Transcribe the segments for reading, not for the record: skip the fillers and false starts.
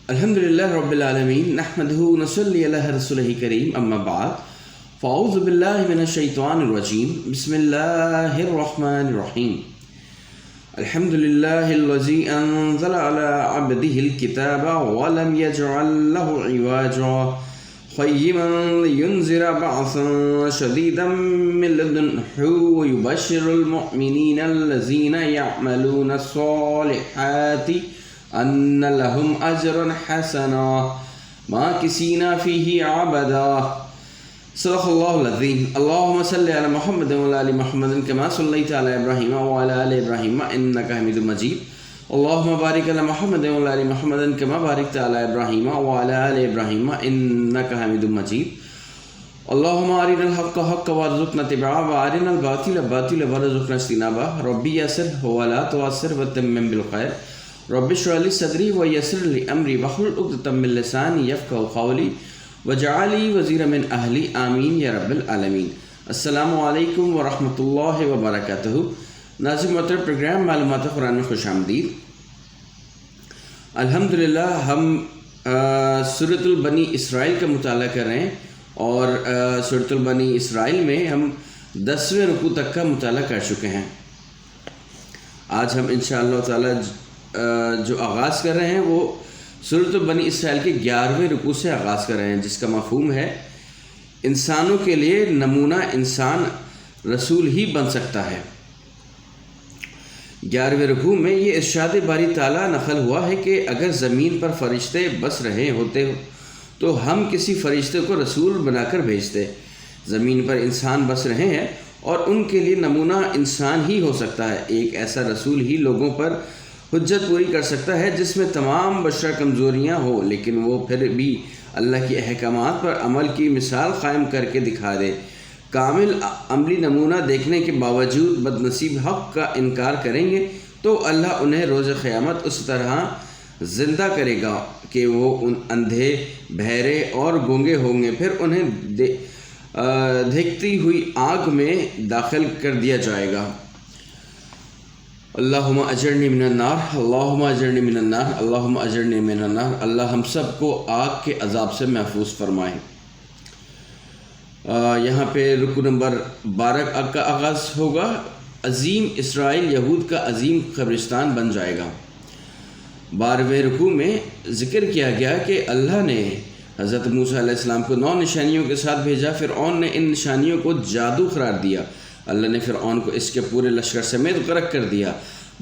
الحمدللہ رب العالمین نحمدہ ونصلی علی رسولہ کریم اما بعد فاعوذ باللہ من الشیطان الرجیم بسم اللہ الرحمن الرحیم الحمدللہ الذی انزل علی عبدہ الکتاب ولم یجعل لہ عوجا قیما لینذر بعثا شدیدا من لدنہ ویبشر المؤمنین الذین یعملون الصالحات ان لهم اجرا حسنا ماکثین فیہ ابدا صدق اللہ العظیم اللہم صلی علی محمد وعلی آل محمد کما صلیت علی ابراہیم وعلی آل ابراہیم انک حمید مجید اللہم بارک علی محمد وعلی آل محمد کما بارکت علی ابراہیم وعلی آل ابراہیم انک حمید مجید اللہم ارنا الحق حقا وارزقنا اتباعہ وارنا الباطل باطلا وارزقنا اجتنابہ ربی یسر ولا تعسر وتمم بالخیر رب اشرح لي صدري ويسر لي امري واحلل عقدة من لساني يفقهوا قولي واجعل لي وزيرا من اهلي آمین یا رب العالمین۔ السلام علیکم ورحمۃ اللہ وبرکاتہ۔ ناظرین محترم، پروگرام معلومات قرآن میں خوش آمدید۔ الحمدللہ ہم سورۃ البنی اسرائیل کا مطالعہ کر رہے ہیں اور سورۃ البنی اسرائیل میں ہم 10ویں رکوع تک کا مطالعہ کر چکے ہیں۔ آج ہم انشاءاللہ تعالی جو آغاز کر رہے ہیں وہ سورۃ بنی اسرائیل کے 11ویں رکوع سے آغاز کر رہے ہیں، جس کا مفہوم ہے انسانوں کے لیے نمونہ انسان رسول ہی بن سکتا ہے۔ 11ویں رکوع میں یہ ارشاد باری تعالیٰ نقل ہوا ہے کہ اگر زمین پر فرشتے بس رہے ہوتے تو ہم کسی فرشتے کو رسول بنا کر بھیجتے۔ زمین پر انسان بس رہے ہیں اور ان کے لیے نمونہ انسان ہی ہو سکتا ہے۔ ایک ایسا رسول ہی لوگوں پر حجت پوری کر سکتا ہے جس میں تمام بشر کمزوریاں ہوں، لیکن وہ پھر بھی اللہ کے احکامات پر عمل کی مثال قائم کر کے دکھا دے۔ کامل عملی نمونہ دیکھنے کے باوجود بد نصیب حق کا انکار کریں گے تو اللہ انہیں روز قیامت اس طرح زندہ کرے گا کہ وہ ان اندھے، بہرے اور گونگے ہوں گے، پھر انہیں دھکتی ہوئی آگ میں داخل کر دیا جائے گا۔ اللہم اجرنی من النار، اللہم اجرنی من النار، اللہم اجرنی من النار۔ اللہ ہم سب کو آگ کے عذاب سے محفوظ فرمائے۔ یہاں پہ رکوع نمبر 12 کا آغاز ہوگا۔ عظیم اسرائیل یہود کا عظیم قبرستان بن جائے گا۔ 12ویں رکوع میں ذکر کیا گیا کہ اللہ نے حضرت موسیٰ علیہ السلام کو 9 نشانیوں کے ساتھ بھیجا۔ فرعون نے ان نشانیوں کو جادو قرار دیا۔ اللہ نے فرعون کو اس کے پورے لشکر سمیت غرق کر دیا۔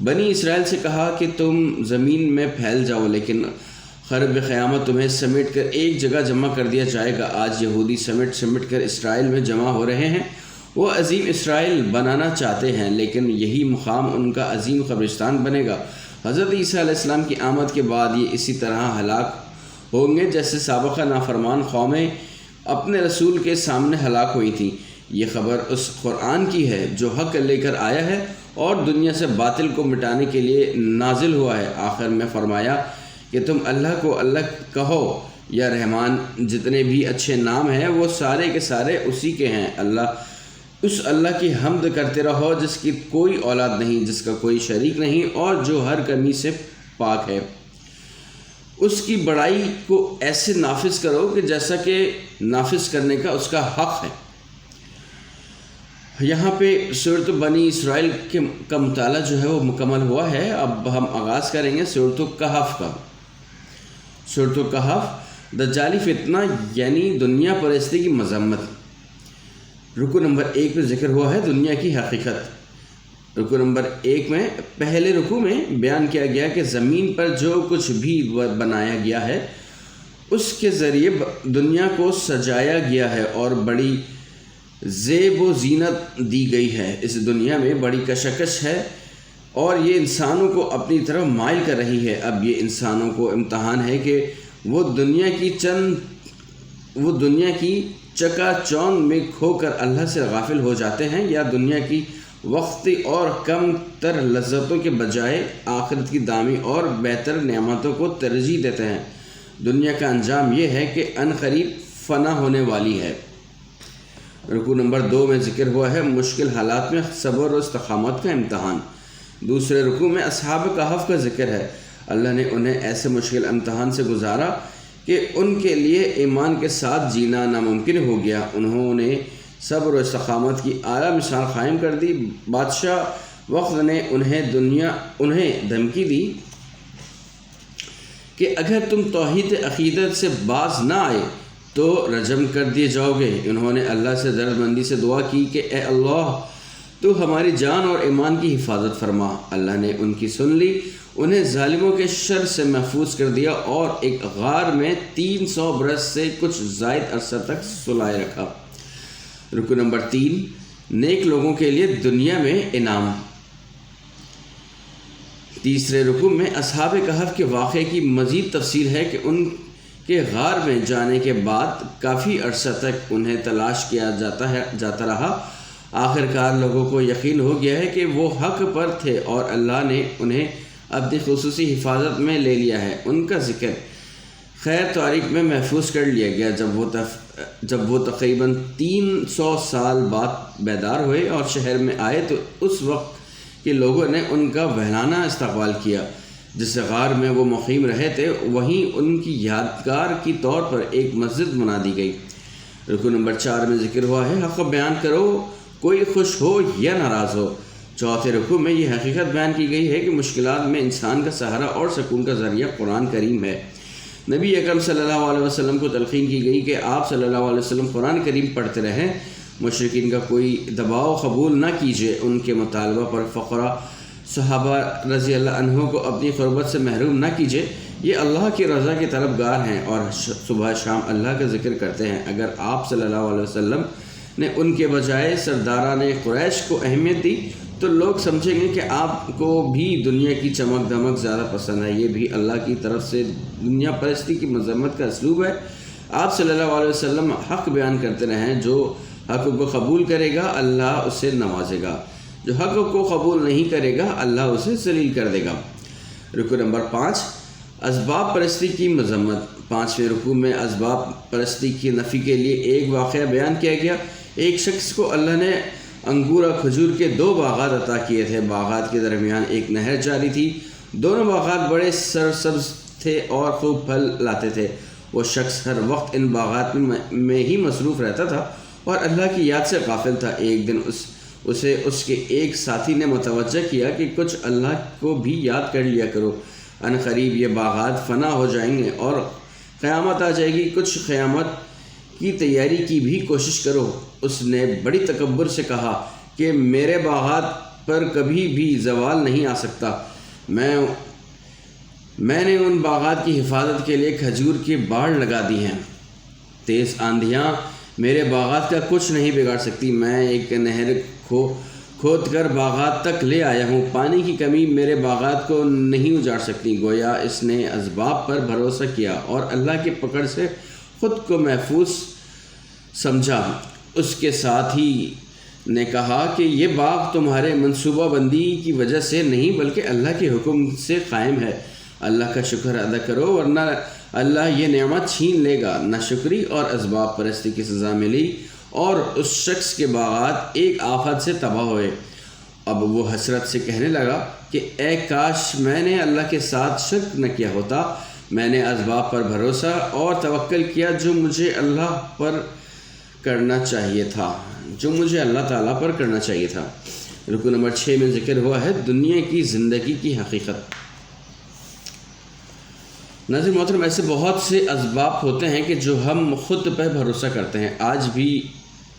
بنی اسرائیل سے کہا کہ تم زمین میں پھیل جاؤ، لیکن قرب قیامت تمہیں سمیٹ کر ایک جگہ جمع کر دیا جائے گا۔ آج یہودی سمیٹ کر اسرائیل میں جمع ہو رہے ہیں۔ وہ عظیم اسرائیل بنانا چاہتے ہیں، لیکن یہی مقام ان کا عظیم قبرستان بنے گا۔ حضرت عیسیٰ علیہ السلام کی آمد کے بعد یہ اسی طرح ہلاک ہوں گے جیسے سابقہ نافرمان قومیں اپنے رسول کے سامنے ہلاک ہوئی تھیں۔ یہ خبر اس قرآن کی ہے جو حق لے کر آیا ہے اور دنیا سے باطل کو مٹانے کے لیے نازل ہوا ہے۔ آخر میں فرمایا کہ تم اللہ کو اللہ کہو یا رحمان، جتنے بھی اچھے نام ہیں وہ سارے کے سارے اسی کے ہیں۔ اس اللہ کی حمد کرتے رہو جس کی کوئی اولاد نہیں، جس کا کوئی شریک نہیں اور جو ہر کمی سے پاک ہے۔ اس کی بڑائی کو ایسے نافذ کرو کہ جیسا کہ نافذ کرنے کا اس کا حق ہے۔ یہاں پہ سورۃ بنی اسرائیل کا مطالعہ جو ہے وہ مکمل ہوا ہے۔ اب ہم آغاز کریں گے سورۃ الکہف کا۔ سورۃ الکہف دجالی فتنہ یعنی دنیا پرستی کی مذمت۔ رکوع نمبر 1 پہ ذکر ہوا ہے دنیا کی حقیقت۔ رکوع نمبر 1 میں پہلے رکوع میں بیان کیا گیا کہ زمین پر جو کچھ بھی بنایا گیا ہے اس کے ذریعے دنیا کو سجایا گیا ہے اور بڑی زیب و زینت دی گئی ہے۔ اس دنیا میں بڑی کشمکش ہے اور یہ انسانوں کو اپنی طرف مائل کر رہی ہے۔ اب یہ انسانوں کو امتحان ہے کہ وہ دنیا کی چکا چوند میں کھو کر اللہ سے غافل ہو جاتے ہیں یا دنیا کی وقتی اور کم تر لذتوں کے بجائے آخرت کی دامی اور بہتر نعمتوں کو ترجیح دیتے ہیں۔ دنیا کا انجام یہ ہے کہ عنقریب فنا ہونے والی ہے۔ رکوع نمبر 2 میں ذکر ہوا ہے مشکل حالات میں صبر و استقامت کا امتحان۔ دوسرے رکوع میں اصحاب کہف کا ذکر ہے۔ اللہ نے انہیں ایسے مشکل امتحان سے گزارا کہ ان کے لیے ایمان کے ساتھ جینا ناممکن ہو گیا۔ انہوں نے صبر و استقامت کی اعلیٰ مثال قائم کر دی۔ بادشاہ وقت نے انہیں دھمکی دی کہ اگر تم توحید عقیدت سے باز نہ آئے تو رجم کر دیے جاؤ گے۔ انہوں نے اللہ سے درد مندی سے دعا کی کہ اے اللہ تو ہماری جان اور ایمان کی حفاظت فرما۔ اللہ نے ان کی سن لی، انہیں ظالموں کے شر سے محفوظ کر دیا اور ایک غار میں 300 برس سے کچھ زائد عرصہ تک سلائے رکھا۔ رکو نمبر 3، نیک لوگوں کے لیے دنیا میں انعام۔ تیسرے رکوع میں اصحاب کہف کے واقعے کی مزید تفصیل ہے کہ ان کے غار میں جانے کے بعد کافی عرصہ تک انہیں تلاش کیا جاتا رہا۔ آخر کار لوگوں کو یقین ہو گیا ہے کہ وہ حق پر تھے اور اللہ نے انہیں اپنی خصوصی حفاظت میں لے لیا ہے۔ ان کا ذکر خیر تاریخ میں محفوظ کر لیا گیا جب وہ تقریباً 300 سال بعد بیدار ہوئے اور شہر میں آئے تو اس وقت کے لوگوں نے ان کا وحلانہ استقبال کیا۔ جس غار میں وہ مقیم رہے تھے وہیں ان کی یادگار کی طور پر ایک مسجد بنا دی گئی۔ رکوع نمبر 4 میں ذکر ہوا ہے حق بیان کرو کوئی خوش ہو یا ناراض ہو۔ چوتھے رکوع میں یہ حقیقت بیان کی گئی ہے کہ مشکلات میں انسان کا سہارا اور سکون کا ذریعہ قرآن کریم ہے۔ نبی اکرم صلی اللہ علیہ وسلم کو تلقین کی گئی کہ آپ صلی اللہ علیہ وسلم قرآن کریم پڑھتے رہیں، مشرکین کا کوئی دباؤ قبول نہ کیجیے، ان کے مطالبہ پر فقراء صحابہ رضی اللہ عنہ کو اپنی قربت سے محروم نہ کیجیے، یہ اللہ کی رضا کے طلبگار ہیں اور صبح شام اللہ کا ذکر کرتے ہیں۔ اگر آپ صلی اللہ علیہ وسلم نے ان کے بجائے سرداران قریش کو اہمیت دی تو لوگ سمجھیں گے کہ آپ کو بھی دنیا کی چمک دمک زیادہ پسند ہے۔ یہ بھی اللہ کی طرف سے دنیا پرستی کی مذمت کا اسلوب ہے۔ آپ صلی اللہ علیہ وسلم حق بیان کرتے رہیں، جو حق کو قبول کرے گا اللہ اسے نوازے گا، جو حق کو قبول نہیں کرے گا اللہ اسے ذلیل کر دے گا۔ رکوع نمبر 5، اسباب پرستی کی مذمت۔ 5ویں رکوع میں اسباب پرستی کی نفی کے لیے ایک واقعہ بیان کیا گیا۔ ایک شخص کو اللہ نے انگور اور کھجور کے 2 باغات عطا کیے تھے۔ باغات کے درمیان ایک نہر جاری تھی، دونوں باغات بڑے سرسبز تھے اور خوب پھل لاتے تھے۔ وہ شخص ہر وقت ان باغات میں ہی مصروف رہتا تھا اور اللہ کی یاد سے غافل تھا۔ ایک دن اسے اس کے ایک ساتھی نے متوجہ کیا کہ کچھ اللہ کو بھی یاد کر لیا کرو، ان قریب یہ باغات فنا ہو جائیں گے اور قیامت آ جائے گی، کچھ قیامت کی تیاری کی بھی کوشش کرو۔ اس نے بڑی تکبر سے کہا کہ میرے باغات پر کبھی بھی زوال نہیں آ سکتا، میں نے ان باغات کی حفاظت کے لیے کھجور کی باڑ لگا دی ہیں، تیز آندھیاں میرے باغات کا کچھ نہیں بگاڑ سکتی، میں ایک نہر کھود کر باغات تک لے آیا ہوں، پانی کی کمی میرے باغات کو نہیں اجاڑ سکتی۔ گویا اس نے اسباب پر بھروسہ کیا اور اللہ کی پکڑ سے خود کو محفوظ سمجھا۔ اس کے ساتھ ہی نے کہا کہ یہ باغ تمہارے منصوبہ بندی کی وجہ سے نہیں بلکہ اللہ کے حکم سے قائم ہے، اللہ کا شکر ادا کرو ورنہ اللہ یہ نعمت چھین لے گا۔ ناشکری اور اسباب پرستی کی سزا ملی اور اس شخص کے باغات ایک آفت سے تباہ ہوئے۔ اب وہ حسرت سے کہنے لگا کہ اے کاش میں نے اللہ کے ساتھ شرک نہ کیا ہوتا، میں نے اسباب پر بھروسہ اور توکل کیا جو مجھے اللہ پر کرنا چاہیے تھا، جو مجھے اللہ تعالیٰ پر کرنا چاہیے تھا۔ رکوع نمبر 6 میں ذکر ہوا ہے دنیا کی زندگی کی حقیقت۔ ناظرین محترم، ایسے بہت سے اسباب ہوتے ہیں کہ جو ہم خود پہ بھروسہ کرتے ہیں۔ آج بھی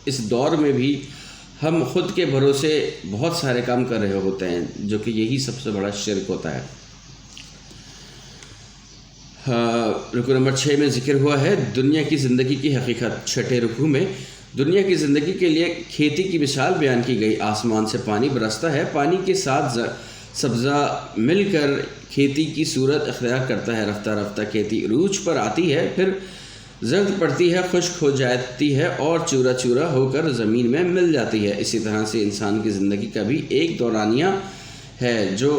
اس دور میں بھی ہم خود کے بھروسے بہت سارے کام کر رہے ہوتے ہیں، جو کہ یہی سب سے بڑا شرک ہوتا ہے۔ رکوع نمبر 6 میں ذکر ہوا ہے دنیا کی زندگی کی حقیقت۔ 6 رکوع میں دنیا کی زندگی کے لیے کھیتی کی مثال بیان کی گئی۔ آسمان سے پانی برستا ہے، پانی کے ساتھ سبزہ مل کر کھیتی کی صورت اختیار کرتا ہے، رفتہ رفتہ کھیتی عروج پر آتی ہے، پھر زرد پڑتی ہے، خشک ہو جاتی ہے اور چورا چورا ہو کر زمین میں مل جاتی ہے۔ اسی طرح سے انسان کی زندگی کا بھی ایک دورانیہ ہے جو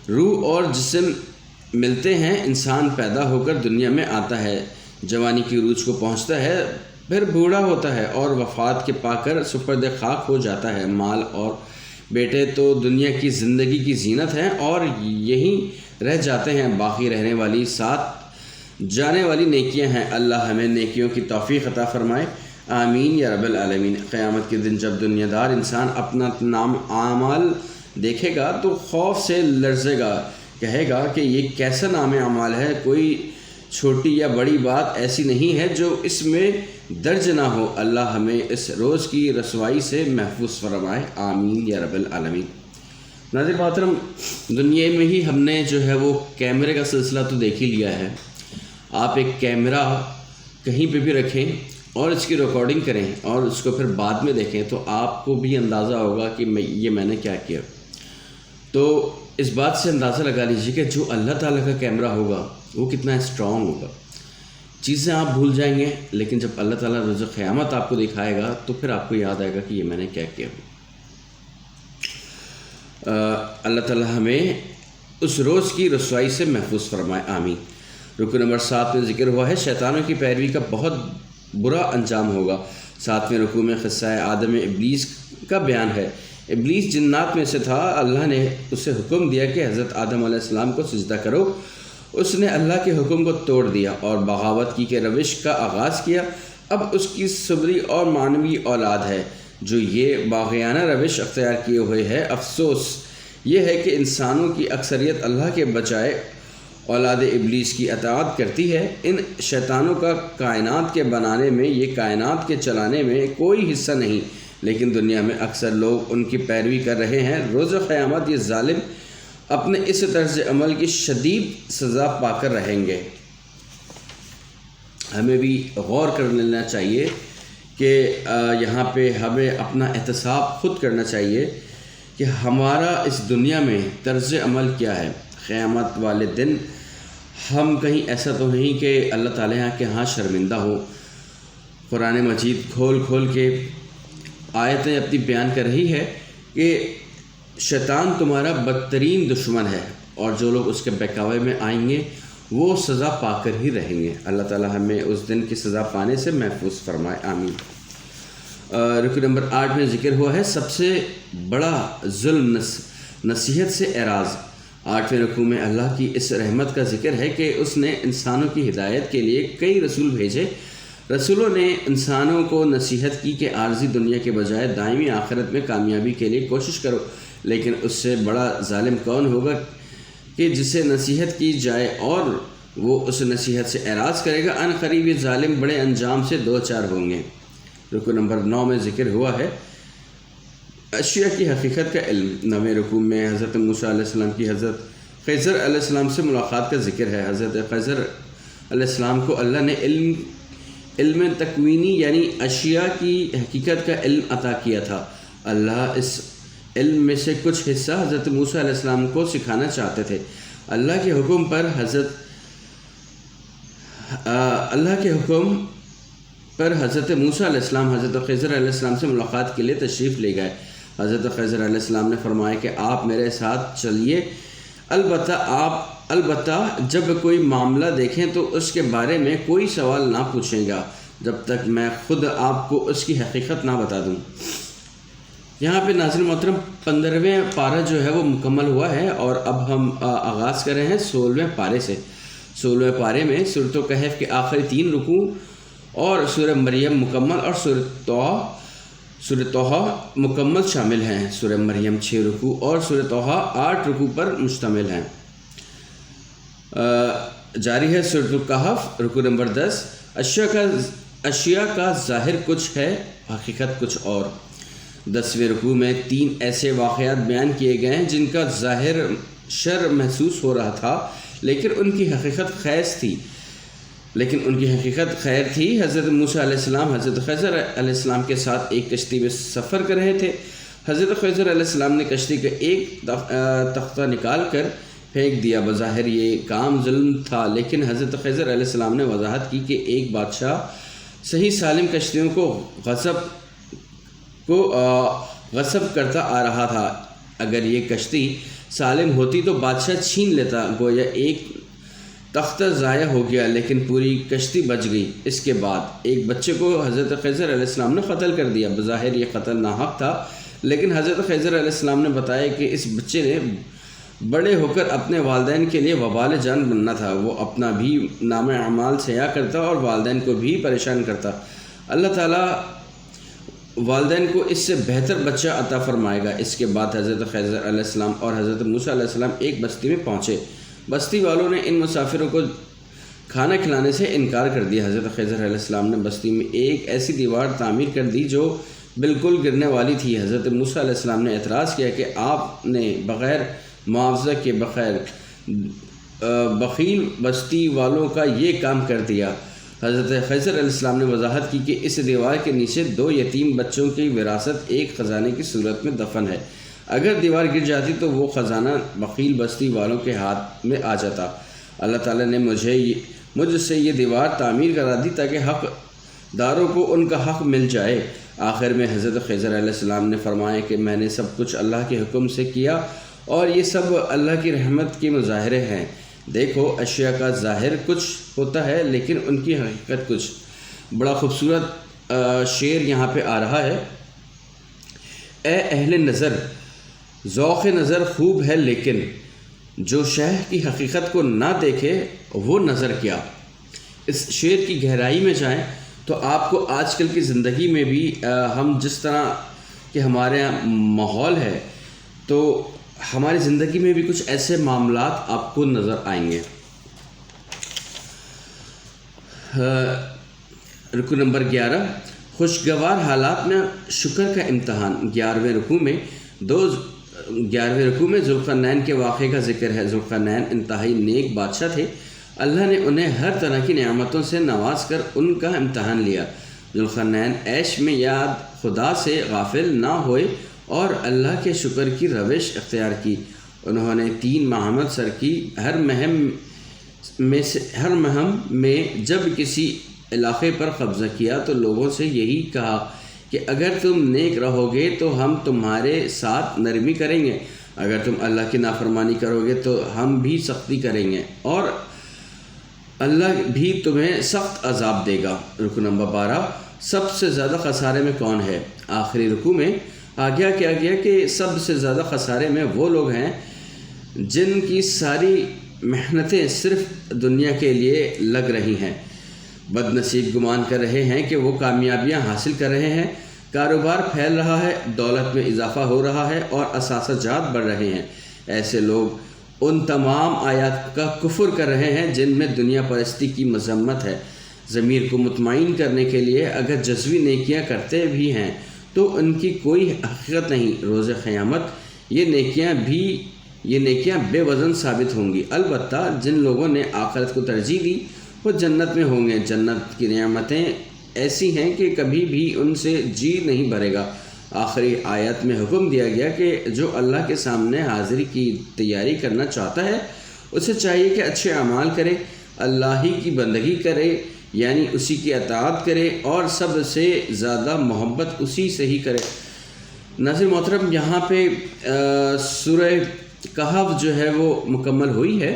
روح اور جسم ملتے ہیں۔ انسان پیدا ہو کر دنیا میں آتا ہے، جوانی کی عروج کو پہنچتا ہے، پھر بوڑھا ہوتا ہے اور وفات کے پا کر سپرد خاک ہو جاتا ہے۔ مال اور بیٹے تو دنیا کی زندگی کی زینت ہیں اور یہی رہ جاتے ہیں، باقی رہنے والی ساتھ جانے والی نیکیاں ہیں۔ اللہ ہمیں نیکیوں کی توفیق عطا فرمائے، آمین یا رب العالمین۔ قیامت کے دن جب دنیا دار انسان اپنا نام اعمال دیکھے گا تو خوف سے لرزے گا، کہے گا کہ یہ کیسا نام اعمال ہے، کوئی چھوٹی یا بڑی بات ایسی نہیں ہے جو اس میں درج نہ ہو۔ اللہ ہمیں اس روز کی رسوائی سے محفوظ فرمائے، آمین یا رب العالمین۔ ناظرین محترم، دنیا میں ہی ہم نے جو ہے وہ کیمرے کا سلسلہ تو دیکھ ہی لیا ہے۔ آپ ایک کیمرہ کہیں پہ بھی رکھیں اور اس کی ریکارڈنگ کریں اور اس کو پھر بعد میں دیکھیں تو آپ کو بھی اندازہ ہوگا کہ میں نے کیا کیا۔ تو اس بات سے اندازہ لگا لیجیے کہ جو اللہ تعالیٰ کا کیمرہ ہوگا وہ کتنا اسٹرانگ ہوگا۔ چیزیں آپ بھول جائیں گے، لیکن جب اللہ تعالیٰ روز قیامت آپ کو دکھائے گا تو پھر آپ کو یاد آئے گا کہ یہ میں نے کیا کیا۔ اللہ تعالیٰ ہمیں اس روز کی رسوائی سے محفوظ فرمائے، آمین۔ رکن نمبر 7 میں ذکر ہوا ہے شیطانوں کی پیروی کا بہت برا انجام ہوگا۔ 7ویں رکوع میں قصہ آدم ابلیس کا بیان ہے۔ ابلیس جنات میں سے تھا، اللہ نے اسے حکم دیا کہ حضرت آدم علیہ السلام کو سجدہ کرو۔ اس نے اللہ کے حکم کو توڑ دیا اور بغاوت کی کہ روش کا آغاز کیا۔ اب اس کی صبری اور معنوی اولاد ہے جو یہ باغیانہ روش اختیار کیے ہوئے ہے۔ افسوس یہ ہے کہ انسانوں کی اکثریت اللہ کے بجائے اولاد ابلیس کی اطاعت کرتی ہے۔ ان شیطانوں کا کائنات کے بنانے میں، یہ کائنات کے چلانے میں کوئی حصہ نہیں، لیکن دنیا میں اکثر لوگ ان کی پیروی کر رہے ہیں۔ روز قیامت یہ ظالم اپنے اس طرز عمل کی شدید سزا پا کر رہیں گے۔ ہمیں بھی غور کر لینا چاہیے کہ یہاں پہ ہمیں اپنا احتساب خود کرنا چاہیے کہ ہمارا اس دنیا میں طرز عمل کیا ہے۔ قیامت والے دن ہم کہیں ایسا تو نہیں کہ اللہ تعالیٰ کے ہاں شرمندہ ہو۔ قرآن مجید کھول کھول کے آیتیں اپنی بیان کر رہی ہے کہ شیطان تمہارا بدترین دشمن ہے اور جو لوگ اس کے بہکاوے میں آئیں گے وہ سزا پا کر ہی رہیں گے۔ اللہ تعالیٰ ہمیں اس دن کی سزا پانے سے محفوظ فرمائے، آمین۔ رکن نمبر 8 میں ذکر ہوا ہے سب سے بڑا ظلم نصیحت سے اعراض۔ 8ویں رکوع میں اللہ کی اس رحمت کا ذکر ہے کہ اس نے انسانوں کی ہدایت کے لیے کئی رسول بھیجے۔ رسولوں نے انسانوں کو نصیحت کی کہ عارضی دنیا کے بجائے دائمی آخرت میں کامیابی کے لیے کوشش کرو، لیکن اس سے بڑا ظالم کون ہوگا کہ جسے نصیحت کی جائے اور وہ اس نصیحت سے اعراض کرے گا۔ ان قریب یہ ظالم بڑے انجام سے دو چار ہوں گے۔ رکوع نمبر 9 میں ذکر ہوا ہے اشیاء کی حقیقت کا علم۔ 9ویں رکوع میں حضرت موسیٰ علیہ السلام کی حضرت خضر علیہ السلام سے ملاقات کا ذکر ہے۔ حضرت خضر علیہ السلام کو اللہ نے علم تکوینی یعنی اشیاء کی حقیقت کا علم عطا کیا تھا۔ اللہ اس علم میں سے کچھ حصہ حضرت موسیٰ علیہ السلام کو سکھانا چاہتے تھے۔ اللہ کے حکم پر حضرت موسیٰ علیہ السلام حضرت خضر علیہ السلام سے ملاقات کے لیے تشریف لے گئے۔ حضرت خضر علیہ السلام نے فرمایا کہ آپ میرے ساتھ چلیے، البتہ جب کوئی معاملہ دیکھیں تو اس کے بارے میں کوئی سوال نہ پوچھیں گا جب تک میں خود آپ کو اس کی حقیقت نہ بتا دوں۔ یہاں پہ ناظرین محترم 15واں پارہ جو ہے وہ مکمل ہوا ہے اور اب ہم آغاز کر رہے ہیں 16ویں پارے سے۔ 16ویں پارے میں سورۃ کہف کے آخری 3 رکوع اور سورہ مریم مکمل اور سورہ طٰہٰ مکمل شامل ہیں۔ سورہ مریم 6 رکوع اور سورہ طٰہٰ 8 رکوع پر مشتمل ہیں۔ جاری ہے سورۃ الکہف رکوع نمبر 10۔ اشیاء کا ظاہر کچھ ہے، حقیقت کچھ اور۔ 10ویں رکوع میں 3 ایسے واقعات بیان کیے گئے ہیں جن کا ظاہر شر محسوس ہو رہا تھا لیکن ان کی حقیقت خیر تھی۔ حضرت موسیٰ علیہ السلام حضرت خضر علیہ السلام کے ساتھ ایک کشتی میں سفر کر رہے تھے۔ حضرت خضر علیہ السلام نے کشتی کا ایک تختہ نکال کر پھینک دیا۔ بظاہر یہ کام ظلم تھا، لیکن حضرت خضر علیہ السلام نے وضاحت کی کہ ایک بادشاہ صحیح سالم کشتیوں کو غصب کرتا آ رہا تھا۔ اگر یہ کشتی سالم ہوتی تو بادشاہ چھین لیتا، گویا ایک تختہ ضائع ہو گیا لیکن پوری کشتی بچ گئی۔ اس کے بعد ایک بچے کو حضرت خضر علیہ السلام نے قتل کر دیا۔ بظاہر یہ قتل ناحق تھا، لیکن حضرت خضر علیہ السلام نے بتایا کہ اس بچے نے بڑے ہو کر اپنے والدین کے لیے وبال جان بننا تھا۔ وہ اپنا بھی نام اعمال سیاہ کرتا اور والدین کو بھی پریشان کرتا۔ اللہ تعالیٰ والدین کو اس سے بہتر بچہ عطا فرمائے گا۔ اس کے بعد حضرت خضر علیہ السلام اور حضرت موسیٰ علیہ السلام ایک بستی میں پہنچے۔ بستی والوں نے ان مسافروں کو کھانا کھلانے سے انکار کر دیا۔ حضرت خضر علیہ السلام نے بستی میں ایک ایسی دیوار تعمیر کر دی جو بالکل گرنے والی تھی۔ حضرت موسیٰ علیہ السلام نے اعتراض کیا کہ آپ نے بغیر معاوضہ کے بخیل بستی والوں کا یہ کام کر دیا۔ حضرت خضر علیہ السلام نے وضاحت کی کہ اس دیوار کے نیچے 2 یتیم بچوں کی وراثت ایک خزانے کی صورت میں دفن ہے۔ اگر دیوار گر جاتی تو وہ خزانہ بخیل بستی والوں کے ہاتھ میں آ جاتا۔ اللہ تعالیٰ نے مجھ سے یہ دیوار تعمیر کرا دی تاکہ حق داروں کو ان کا حق مل جائے۔ آخر میں حضرت خضر علیہ السلام نے فرمایا کہ میں نے سب کچھ اللہ کے حکم سے کیا اور یہ سب اللہ کی رحمت کے مظاہرے ہیں۔ دیکھو، اشیاء کا ظاہر کچھ ہوتا ہے لیکن ان کی حقیقت کچھ۔ بڑا خوبصورت شعر یہاں پہ آ رہا ہے۔ اے اہل نظر، ذوق نظر خوب ہے لیکن جو شہ کی حقیقت کو نہ دیکھے وہ نظر کیا۔ اس شعر کی گہرائی میں جائیں تو آپ کو آج کل کی زندگی میں بھی ہم جس طرح کہ ہمارے یہاں ماحول ہے تو ہماری زندگی میں بھی کچھ ایسے معاملات آپ کو نظر آئیں گے۔ رکو نمبر 11، خوشگوار حالات میں شکر کا امتحان۔ 11ویں رکوع میں ذوالقرنین کے واقعے کا ذکر ہے۔ ذوالقرنین انتہائی نیک بادشاہ تھے۔ اللہ نے انہیں ہر طرح کی نعمتوں سے نواز کر ان کا امتحان لیا۔ ذوالقرنین عیش میں یاد خدا سے غافل نہ ہوئے اور اللہ کے شکر کی روش اختیار کی۔ انہوں نے 3 مہمات سر کی۔ ہر مہم میں جب کسی علاقے پر قبضہ کیا تو لوگوں سے یہی کہا کہ اگر تم نیک رہو گے تو ہم تمہارے ساتھ نرمی کریں گے، اگر تم اللہ کی نافرمانی کرو گے تو ہم بھی سختی کریں گے اور اللہ بھی تمہیں سخت عذاب دے گا۔ رکوع نمبر 12، سب سے زیادہ خسارے میں کون ہے؟ آخری رکوع میں آگیا کیا گیا کہ سب سے زیادہ خسارے میں وہ لوگ ہیں جن کی ساری محنتیں صرف دنیا کے لیے لگ رہی ہیں۔ بد نصیب گمان کر رہے ہیں کہ وہ کامیابیاں حاصل کر رہے ہیں، کاروبار پھیل رہا ہے، دولت میں اضافہ ہو رہا ہے اور اثاثہ جات بڑھ رہے ہیں۔ ایسے لوگ ان تمام آیات کا کفر کر رہے ہیں جن میں دنیا پرستی کی مذمت ہے۔ ضمیر کو مطمئن کرنے کے لیے اگر جزوی نیکیاں کرتے بھی ہیں تو ان کی کوئی حقیقت نہیں۔ روز قیامت یہ نیکیاں بے وزن ثابت ہوں گی۔ البتہ جن لوگوں نے آخرت کو ترجیح دی وہ جنت میں ہوں گے۔ جنت کی نعمتیں ایسی ہیں کہ کبھی بھی ان سے جی نہیں بھرے گا۔ آخری آیت میں حکم دیا گیا کہ جو اللہ کے سامنے حاضری کی تیاری کرنا چاہتا ہے اسے چاہیے کہ اچھے اعمال کرے، اللہ ہی کی بندگی کرے، یعنی اسی کی اطاعت کرے اور سب سے زیادہ محبت اسی سے ہی کرے۔ ناظرین محترم، یہاں پہ سورہ کہف جو ہے وہ مکمل ہوئی ہے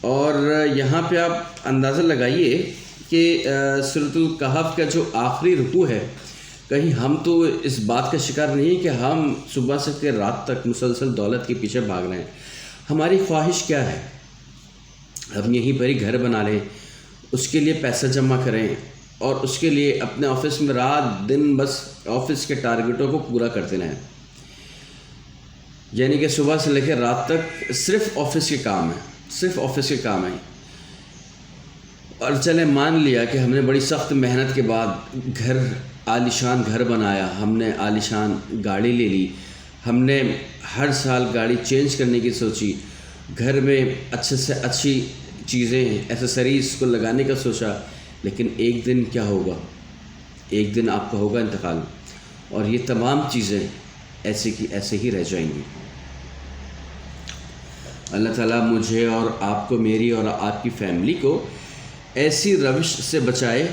اور یہاں پہ آپ اندازہ لگائیے کہ سورۃ الکہف کا جو آخری رکوع ہے، کہیں ہم تو اس بات کا شکار نہیں ہیں کہ ہم صبح سے رات تک مسلسل دولت کے پیچھے بھاگ رہے ہیں۔ ہماری خواہش کیا ہے؟ ہم یہیں پر ہی گھر بنا لیں، اس کے لیے پیسہ جمع کریں اور اس کے لیے اپنے آفس میں رات دن بس آفس کے ٹارگٹوں کو پورا کرتے رہیں، یعنی کہ صبح سے لے کے رات تک صرف آفس کے کام ہیں۔ اور چلے مان لیا کہ ہم نے بڑی سخت محنت کے بعد عالیشان گھر بنایا، ہم نے عالیشان گاڑی لے لی، ہم نے ہر سال گاڑی چینج کرنے کی سوچی، گھر میں اچھے سے اچھی چیزیں ایسیسریز کو لگانے کا سوچا، لیکن ایک دن کیا ہوگا؟ ایک دن آپ کا ہوگا انتقال اور یہ تمام چیزیں ایسے کی ایسے ہی رہ جائیں گی۔ اللہ تعالیٰ مجھے اور آپ کو، میری اور آپ کی فیملی کو ایسی روش سے بچائے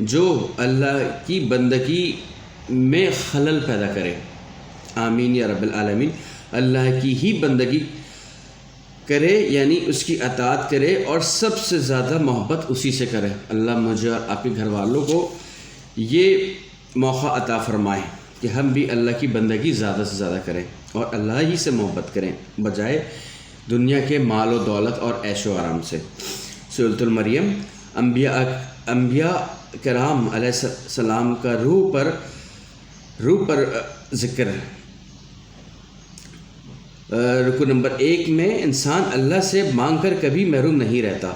جو اللہ کی بندگی میں خلل پیدا کرے۔ آمین یا رب العالمین۔ اللہ کی ہی بندگی کرے، یعنی اس کی اطاعت کرے اور سب سے زیادہ محبت اسی سے کرے۔ اللہ مجھے اور آپ کے گھر والوں کو یہ موقع عطا فرمائے۔ کہ ہم بھی اللہ کی بندگی زیادہ سے زیادہ کریں اور اللہ ہی سے محبت کریں بجائے دنیا کے مال و دولت اور عیش و آرام سے۔ سورۃ المریم انبیاء کرام علیہ السلام کا روح پر ذکر۔ رکو نمبر 1 میں انسان اللہ سے مانگ کر کبھی محروم نہیں رہتا۔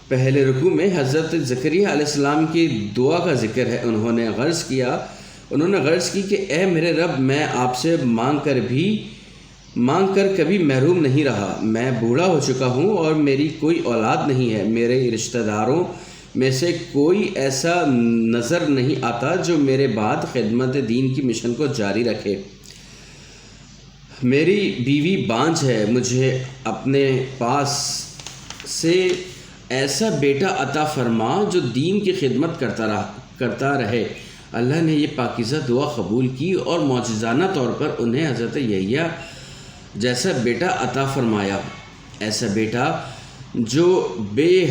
پہلے رکوع میں حضرت زکریا علیہ السلام کی دعا کا ذکر ہے۔ انہوں نے غرض کی کہ اے میرے رب، میں آپ سے مانگ کر کبھی محروم نہیں رہا۔ میں بوڑھا ہو چکا ہوں اور میری کوئی اولاد نہیں ہے۔ میرے رشتہ داروں میں سے کوئی ایسا نظر نہیں آتا جو میرے بعد خدمت دین کی مشن کو جاری رکھے۔ میری بیوی بانجھ ہے، مجھے اپنے پاس سے ایسا بیٹا عطا فرما جو دین کی خدمت کرتا رہے۔ اللہ نے یہ پاکیزہ دعا قبول کی اور معجزانہ طور پر انہیں حضرت یحییٰ جیسا بیٹا عطا فرمایا، ایسا بیٹا جو بے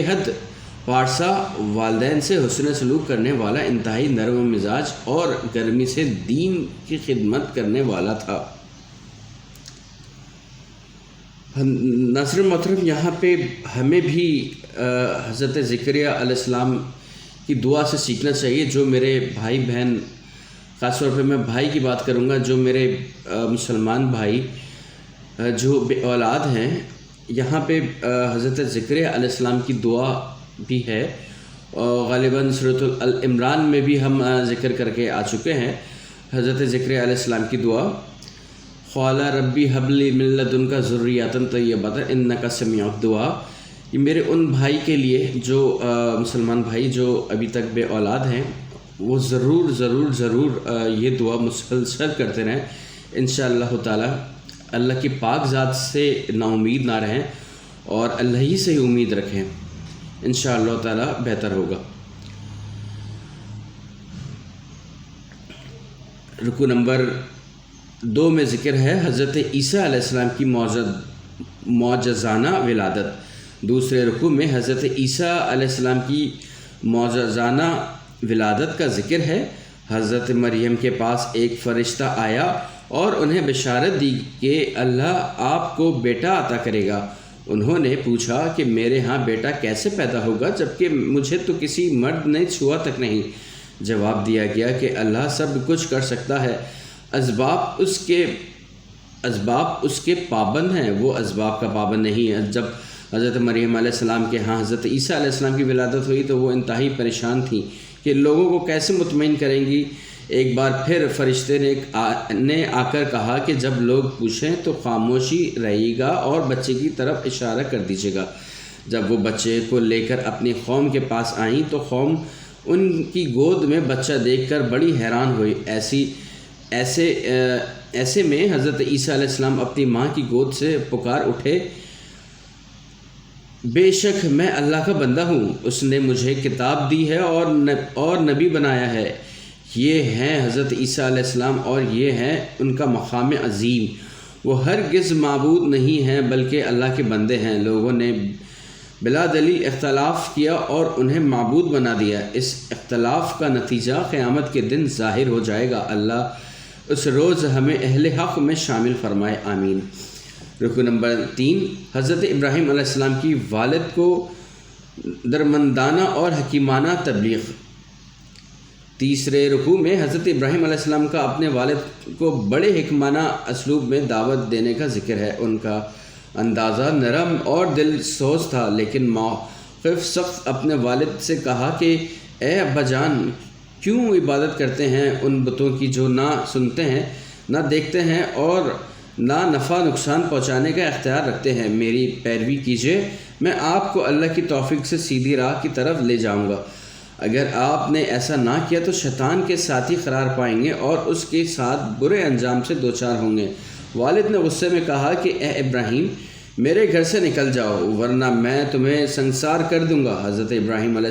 حد پارسا، والدین سے حسن سلوک کرنے والا، انتہائی نرم مزاج اور گرمی سے دین کی خدمت کرنے والا تھا۔ ناظرین محترم، یہاں پہ ہمیں بھی حضرت زکریا علیہ السلام کی دعا سے سیکھنا چاہیے۔ جو میرے بھائی بہن، خاص طور پہ میں بھائی کی بات کروں گا، جو میرے مسلمان بھائی جو بے اولاد ہیں، یہاں پہ حضرت زکریا علیہ السلام کی دعا بھی ہے، اور غالباً سورۃ العمران میں بھی ہم ذکر کر کے آ چکے ہیں حضرت زکریا علیہ السلام کی دعا۔ قال ربی هب لی من لدنک ذریۃ طیبۃ انک سمیع الدعاء۔ یہ میرے ان بھائی کے لیے جو مسلمان بھائی جو ابھی تک بے اولاد ہیں، وہ ضرور یہ دعا مسلسل کرتے رہیں۔ انشاءاللہ تعالی اللہ کی پاک ذات سے نا امید نہ رہیں اور اللہ ہی سے ہی امید رکھیں، انشاءاللہ تعالی بہتر ہوگا۔ رکوع نمبر 2 میں ذکر ہے حضرت عیسیٰ علیہ السلام کی معجزانہ ولادت۔ دوسرے رکوع میں حضرت عیسیٰ علیہ السلام کی معجزانہ ولادت کا ذکر ہے۔ حضرت مریم کے پاس ایک فرشتہ آیا اور انہیں بشارت دی کہ اللہ آپ کو بیٹا عطا کرے گا۔ انہوں نے پوچھا کہ میرے ہاں بیٹا کیسے پیدا ہوگا جبکہ مجھے تو کسی مرد نے چھوا تک نہیں۔ جواب دیا گیا کہ اللہ سب کچھ کر سکتا ہے، اسباب اس کے پابند ہیں، وہ اسباب کا پابند نہیں ہے۔ جب حضرت مریم علیہ السلام کے ہاں حضرت عیسیٰ علیہ السلام کی ولادت ہوئی تو وہ انتہائی پریشان تھیں کہ لوگوں کو کیسے مطمئن کریں گی۔ ایک بار پھر فرشتے نے آ کر کہا کہ جب لوگ پوچھیں تو خاموشی رہیے گا اور بچے کی طرف اشارہ کر دیجیے گا۔ جب وہ بچے کو لے کر اپنی قوم کے پاس آئیں تو قوم ان کی گود میں بچہ دیکھ کر بڑی حیران ہوئی۔ ایسے میں حضرت عیسیٰ علیہ السلام اپنی ماں کی گود سے پکار اٹھے، بے شک میں اللہ کا بندہ ہوں، اس نے مجھے کتاب دی ہے اور نبی بنایا ہے۔ یہ ہیں حضرت عیسیٰ علیہ السلام اور یہ ہے ان کا مقام عظیم۔ وہ ہرگز معبود نہیں ہیں بلکہ اللہ کے بندے ہیں۔ لوگوں نے بلا دلیل اختلاف کیا اور انہیں معبود بنا دیا۔ اس اختلاف کا نتیجہ قیامت کے دن ظاہر ہو جائے گا۔ اللہ اس روز ہمیں اہل حق میں شامل فرمائے، آمین۔ رکوع نمبر 3، حضرت ابراہیم علیہ السلام کی والد کو درمندانہ اور حکیمانہ تبلیغ۔ تیسرے رکوع میں حضرت ابراہیم علیہ السلام کا اپنے والد کو بڑے حکمانہ اسلوب میں دعوت دینے کا ذکر ہے۔ ان کا اندازہ نرم اور دل سوز تھا، لیکن موقف سخت۔ اپنے والد سے کہا کہ اے ابا جان، کیوں عبادت کرتے ہیں ان بتوں کی جو نہ سنتے ہیں، نہ دیکھتے ہیں اور نہ نفع نقصان پہنچانے کا اختیار رکھتے ہیں؟ میری پیروی کیجیے، میں آپ کو اللہ کی توفیق سے سیدھی راہ کی طرف لے جاؤں گا۔ اگر آپ نے ایسا نہ کیا تو شیطان کے ساتھی قرار پائیں گے اور اس کے ساتھ برے انجام سے دوچار ہوں گے۔ والد نے غصے میں کہا کہ اے ابراہیم، میرے گھر سے نکل جاؤ ورنہ میں تمہیں سنسار کر دوں گا۔ حضرت ابراہیم علیہ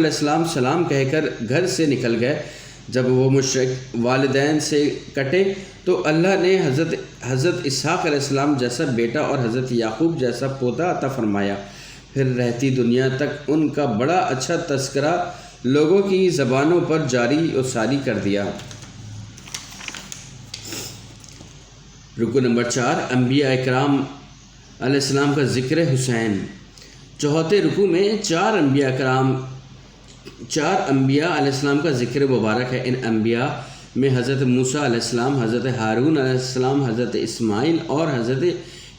السلام سلام کہہ کر گھر سے نکل گئے۔ جب وہ مشرک والدین سے کٹے تو اللہ نے حضرت اسحاق علیہ السلام جیسا بیٹا اور حضرت یعقوب جیسا پوتا عطا فرمایا۔ پھر رہتی دنیا تک ان کا بڑا اچھا تذکرہ لوگوں کی زبانوں پر جاری و ساری کر دیا۔ رکو نمبر 4، انبیاء اکرام علیہ السلام کا ذکر حسین۔ چوتھے رکو میں چار انبیاء علیہ السلام کا ذکر مبارک ہے۔ ان انبیاء میں حضرت موسیٰ علیہ السلام، حضرت ہارون علیہ السلام، حضرت اسماعیل اور حضرت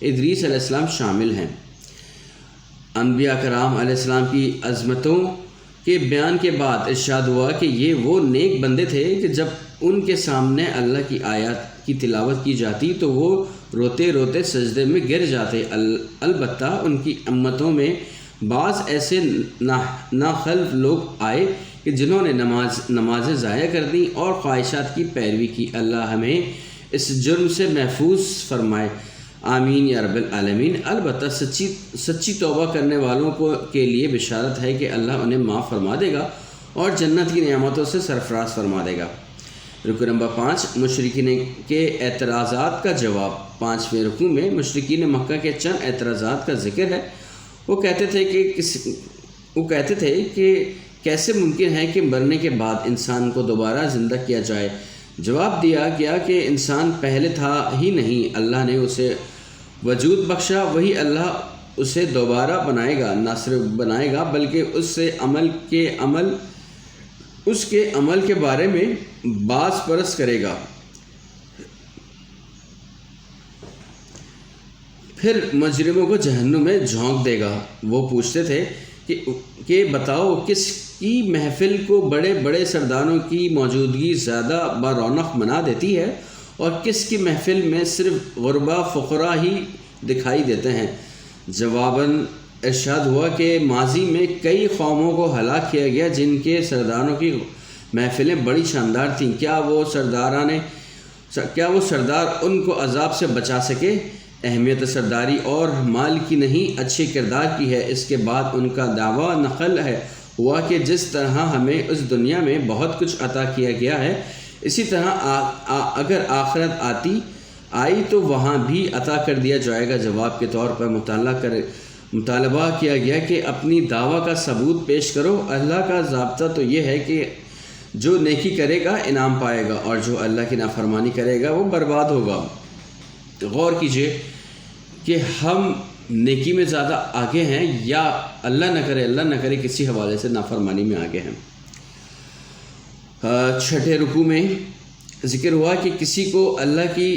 ادریس علیہ السلام شامل ہیں۔ انبیاء کرام علیہ السلام کی عظمتوں کے بیان کے بعد ارشاد ہوا کہ یہ وہ نیک بندے تھے کہ جب ان کے سامنے اللہ کی آیات کی تلاوت کی جاتی تو وہ روتے روتے سجدے میں گر جاتے۔ البتہ ان کی امتوں میں بعض ایسے ناخلف لوگ آئے کہ جنہوں نے نمازیں ضائع کر دیں اور خواہشات کی پیروی کی۔ اللہ ہمیں اس جرم سے محفوظ فرمائے، آمین یا رب العالمین۔ البتہ سچی توبہ کرنے والوں کے لیے بشارت ہے کہ اللہ انہیں معاف فرما دے گا اور جنت کی نعمتوں سے سرفراز فرما دے گا۔ رکو نمبر 5، مشرکین کے اعتراضات کا جواب۔ 5ویں رکو میں مشرکین مکہ کے چند اعتراضات کا ذکر ہے۔ وہ کہتے تھے کہ کیسے ممکن ہے کہ مرنے کے بعد انسان کو دوبارہ زندہ کیا جائے؟ جواب دیا گیا کہ انسان پہلے تھا ہی نہیں، اللہ نے اسے وجود بخشا، وہی اللہ اسے دوبارہ بنائے گا، نہ صرف بنائے گا بلکہ اس کے عمل کے بارے میں باز پرس کرے گا۔ پھر مجرموں کو جہنم میں جھونک دے گا۔ وہ پوچھتے تھے کہ بتاؤ کس کی محفل کو بڑے بڑے سرداروں کی موجودگی زیادہ برونق بنا دیتی ہے اور کس کی محفل میں صرف غربا فقراء ہی دکھائی دیتے ہیں؟ جواباً ارشاد ہوا کہ ماضی میں کئی قوموں کو ہلاک کیا گیا جن کے سرداروں کی محفلیں بڑی شاندار تھیں۔ کیا وہ سردار ان کو عذاب سے بچا سکے؟ اہمیت سرداری اور مال کی نہیں، اچھے کردار کی ہے۔ اس کے بعد ان کا دعویٰ نقل ہوا کہ جس طرح ہمیں اس دنیا میں بہت کچھ عطا کیا گیا ہے، اسی طرح اگر آخرت آئی تو وہاں بھی عطا کر دیا جائے گا۔ جواب کے طور پر مطالبہ کیا گیا کہ اپنی دعویٰ کا ثبوت پیش کرو۔ اللہ کا ضابطہ تو یہ ہے کہ جو نیکی کرے گا انعام پائے گا اور جو اللہ کی نافرمانی کرے گا وہ برباد ہوگا۔ غور کیجئے کہ ہم نیکی میں زیادہ آگے ہیں یا اللہ نہ کرے کسی حوالے سے نافرمانی میں آگے ہیں۔ 6 رکوع میں ذکر ہوا کہ کسی کو اللہ کی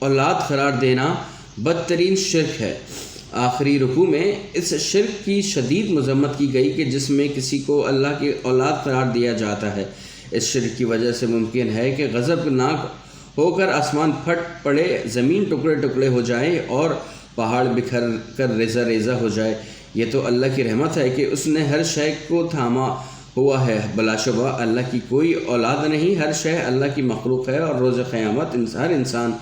اولاد قرار دینا بدترین شرک ہے۔ آخری رکوع میں اس شرک کی شدید مذمت کی گئی کہ جس میں کسی کو اللہ کی اولاد قرار دیا جاتا ہے۔ اس شرک کی وجہ سے ممکن ہے کہ غضبناک ہو کر آسمان پھٹ پڑے، زمین ٹکڑے ٹکڑے ہو جائے اور پہاڑ بکھر کر ریزہ ریزہ ہو جائے۔ یہ تو اللہ کی رحمت ہے کہ اس نے ہر شے کو تھاما ہوا ہے۔ بلا شبہ اللہ کی کوئی اولاد نہیں، ہر شے اللہ کی مخلوق ہے اور روز قیامت ہر انسان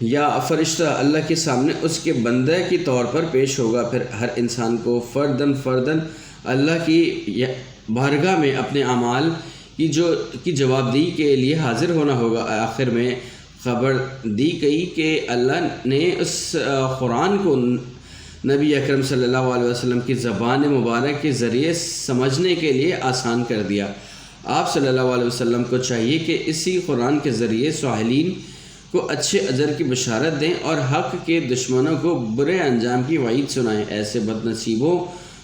یا فرشتہ اللہ کے سامنے اس کے بندے کے طور پر پیش ہوگا۔ پھر ہر انسان کو فرداً اللہ کی بارگاہ میں اپنے اعمال کی جوابدہی کے لیے حاضر ہونا ہوگا۔ آخر میں خبر دی گئی کہ اللہ نے اس قرآن کو نبی اکرم صلی اللہ علیہ وسلم کی زبان مبارک کے ذریعے سمجھنے کے لیے آسان کر دیا۔ آپ صلی اللہ علیہ وسلم کو چاہیے کہ اسی قرآن کے ذریعے سائلین کو اچھے اجر کی بشارت دیں اور حق کے دشمنوں کو برے انجام کی وعید سنائیں۔ ایسے بد نصیبوں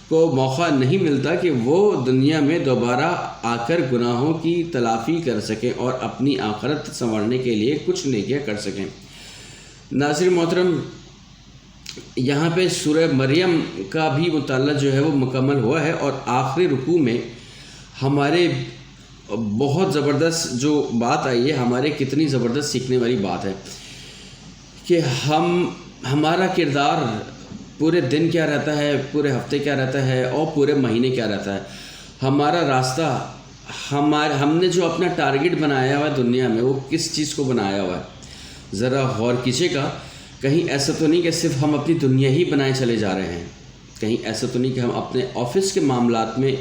کو موقع نہیں ملتا کہ وہ دنیا میں دوبارہ آ کر گناہوں کی تلافی کر سکیں اور اپنی آخرت سنوارنے کے لیے کچھ نیکیاں کر سکیں۔ ناظرین محترم، یہاں پہ سورہ مریم کا بھی مطالعہ جو ہے وہ مکمل ہوا ہے اور آخری رکوع میں ہمارے بہت زبردست جو بات آئی ہے، ہمارے کتنی زبردست سیکھنے والی بات ہے کہ ہمارا کردار پورے دن کیا رہتا ہے، پورے ہفتے کیا رہتا ہے اور پورے مہینے کیا رہتا ہے۔ ہمارا راستہ، ہم نے جو اپنا ٹارگٹ بنایا ہوا ہے دنیا میں، وہ کس چیز کو بنایا ہوا ہے؟ ذرا غور کیجیے گا۔ کہیں ایسا تو نہیں کہ صرف ہم اپنی دنیا ہی بنائے چلے جا رہے ہیں؟ کہیں ایسا تو نہیں کہ ہم اپنے آفس کے معاملات میں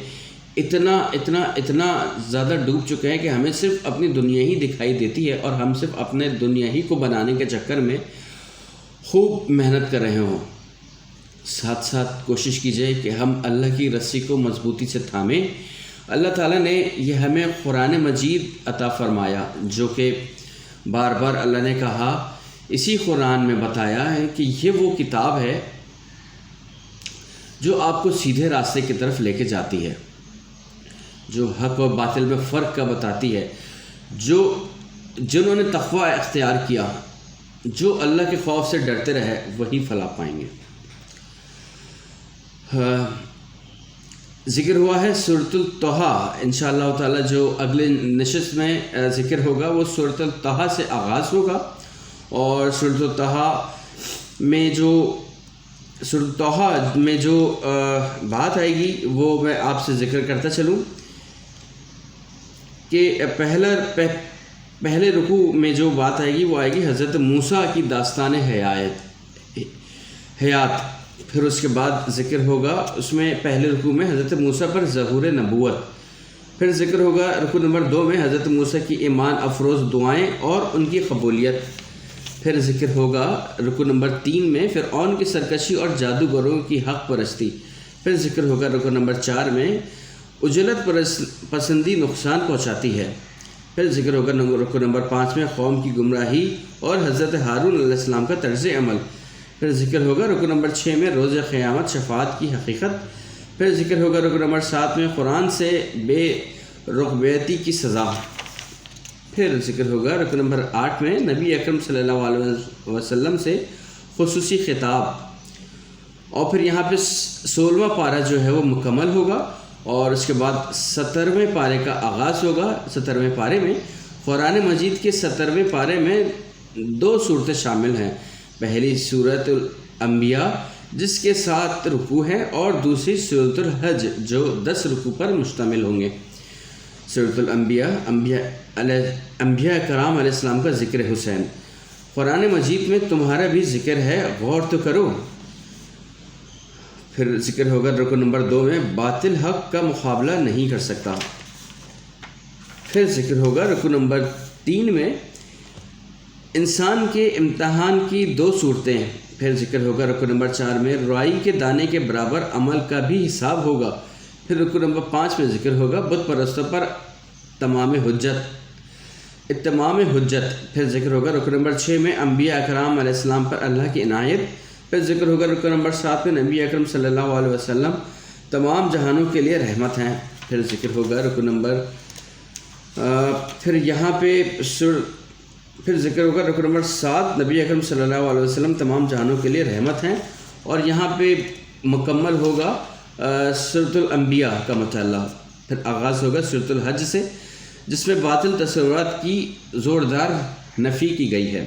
اتنا زیادہ ڈوب چکے ہیں کہ ہمیں صرف اپنی دنیا ہی دکھائی دیتی ہے اور ہم صرف اپنے دنیا ہی کو بنانے کے چکر میں خوب محنت کر رہے ہوں؟ ساتھ ساتھ کوشش کیجیے کہ ہم اللہ کی رسی کو مضبوطی سے تھامیں۔ اللہ تعالیٰ نے یہ ہمیں قرآن مجید عطا فرمایا، جو کہ بار بار اللہ نے کہا، اسی قرآن میں بتایا ہے کہ یہ وہ کتاب ہے جو آپ کو سیدھے راستے کی طرف لے کے جاتی ہے، جو حق و باطل میں فرق کا بتاتی ہے۔ جنہوں نے تقوی اختیار کیا، جو اللہ کے خوف سے ڈرتے رہے، وہی فلاح پائیں گے۔ ذکر ہوا ہے سورۃ الطٰہٰ، انشاءاللہ تعالی جو اگلے نشست میں ذکر ہوگا وہ سورۃ الطٰہٰ سے آغاز ہوگا، اور سورۃ الطٰہٰ میں جو بات آئے گی وہ میں آپ سے ذکر کرتا چلوں کہ پہلے رکوع میں جو بات آئے گی وہ آئے گی حضرت موسیٰ کی داستان حیات۔ پھر اس کے بعد ذکر ہوگا اس میں پہلے رکوع میں حضرت موسیٰ پر ظہور نبوت، پھر ذکر ہوگا رکوع نمبر 2 میں حضرت موسیٰ کی ایمان افروز دعائیں اور ان کی قبولیت، پھر ذکر ہوگا رکوع نمبر 3 میں فرعون کی سرکشی اور جادوگروں کی حق پرستی، پھر ذکر ہوگا رکوع نمبر 4 میں اجلت پسندی نقصان پہنچاتی ہے، پھر ذکر ہوگا رکوع نمبر 5 میں قوم کی گمراہی اور حضرت ہارون علیہ السلام کا طرز عمل، پھر ذکر ہوگا رکوع نمبر 6 میں روز قیامت شفاعت کی حقیقت، پھر ذکر ہوگا رکوع نمبر 7 میں قرآن سے بے رغبتی کی سزا، پھر ذکر ہوگا رکوع نمبر 8 میں نبی اکرم صلی اللہ علیہ وسلم سے خصوصی خطاب، اور پھر یہاں پہ 16واں پارہ جو ہے وہ مکمل ہوگا، اور اس کے بعد 17ویں پارے کا آغاز ہوگا۔ 17ویں پارے میں قرآن مجید کے 17ویں پارے میں 2 صورتیں شامل ہیں، پہلی سورۃ الانبیاء جس کے 7 رکوع ہیں، اور دوسری سورۃ الحج جو 10 رکوع پر مشتمل ہوں گے۔ سورۃ الانبیاء انبیاء کرام علیہ السلام کا ذکر حسین، قرآن مجید میں تمہارا بھی ذکر ہے، غور تو کرو۔ پھر ذکر ہوگا رکوع نمبر 2 میں باطل حق کا مقابلہ نہیں کر سکتا، پھر ذکر ہوگا رکوع نمبر 3 میں انسان کے امتحان کی 2 صورتیں، پھر ذکر ہوگا رکوع نمبر 4 میں رائی کے دانے کے برابر عمل کا بھی حساب ہوگا، پھر رکوع نمبر 5 میں ذکر ہوگا بت پرستوں پر اتمام حجت، پھر ذکر ہوگا رکوع نمبر 6 میں انبیاء اکرام علیہ السلام پر اللہ کی عنایت، پھر ذکر ہوگا رکوع نمبر 7 میں نبی اکرم صلی اللہ علیہ وسلم تمام جہانوں کے لیے رحمت ہیں، پھر ذکر ہوگا رکوع نمبر پھر ذکر ہوگا رکوع نمبر 7 نبی اکرم صلی اللہ علیہ وسلم تمام جہانوں کے لیے رحمت ہیں، اور یہاں پہ مکمل ہوگا سورۃ الانبیاء کا مطالعہ، پھر آغاز ہوگا سورۃ الحج سے جس میں باطل تصورات کی زوردار نفی کی گئی ہے۔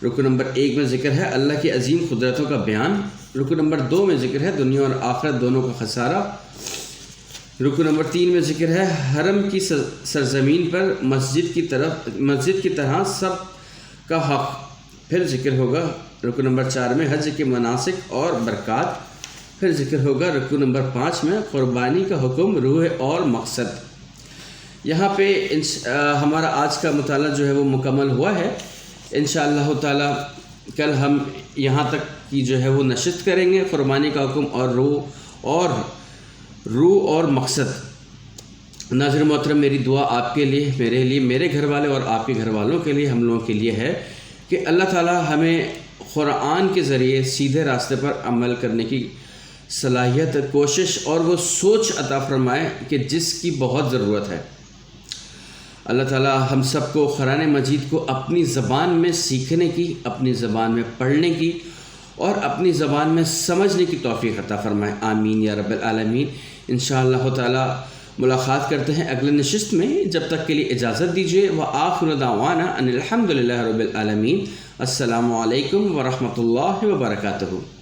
رکوع نمبر 1 میں ذکر ہے اللہ کی عظیم قدرتوں کا بیان، رکوع نمبر 2 میں ذکر ہے دنیا اور آخرت دونوں کا خسارہ، رکوع نمبر 3 میں ذکر ہے حرم کی سرزمین پر مسجد کی طرح سب کا حق، پھر ذکر ہوگا رکوع نمبر 4 میں حج کے مناسک اور برکات، پھر ذکر ہوگا رکوع نمبر 5 میں قربانی کا حکم، روح اور مقصد۔ یہاں پہ ہمارا آج کا مطالعہ جو ہے وہ مکمل ہوا ہے۔ انشاءاللہ تعالی کل ہم یہاں تک کی جو ہے وہ نشست کریں گے، قربانی کا حکم اور روح اور مقصد۔ ناظر محترم، میری دعا آپ کے لیے، میرے لیے، میرے گھر والے اور آپ کے گھر والوں کے لیے، ہم لوگوں کے لیے ہے کہ اللہ تعالی ہمیں قرآن کے ذریعے سیدھے راستے پر عمل کرنے کی صلاحیت، کوشش اور وہ سوچ عطا فرمائے کہ جس کی بہت ضرورت ہے۔ اللہ تعالی ہم سب کو قرآن مجید کو اپنی زبان میں سیکھنے کی، اپنی زبان میں پڑھنے کی اور اپنی زبان میں سمجھنے کی توفیق عطا فرمائے، آمین یا رب العالمین۔ انشاءاللہ تعالی ملاقات کرتے ہیں اگلے نشست میں، جب تک کے لیے اجازت دیجیے۔ وآخر دعوانا ان الحمد للہ رب العالمین۔ السلام علیکم ورحمۃ اللہ وبرکاتہ۔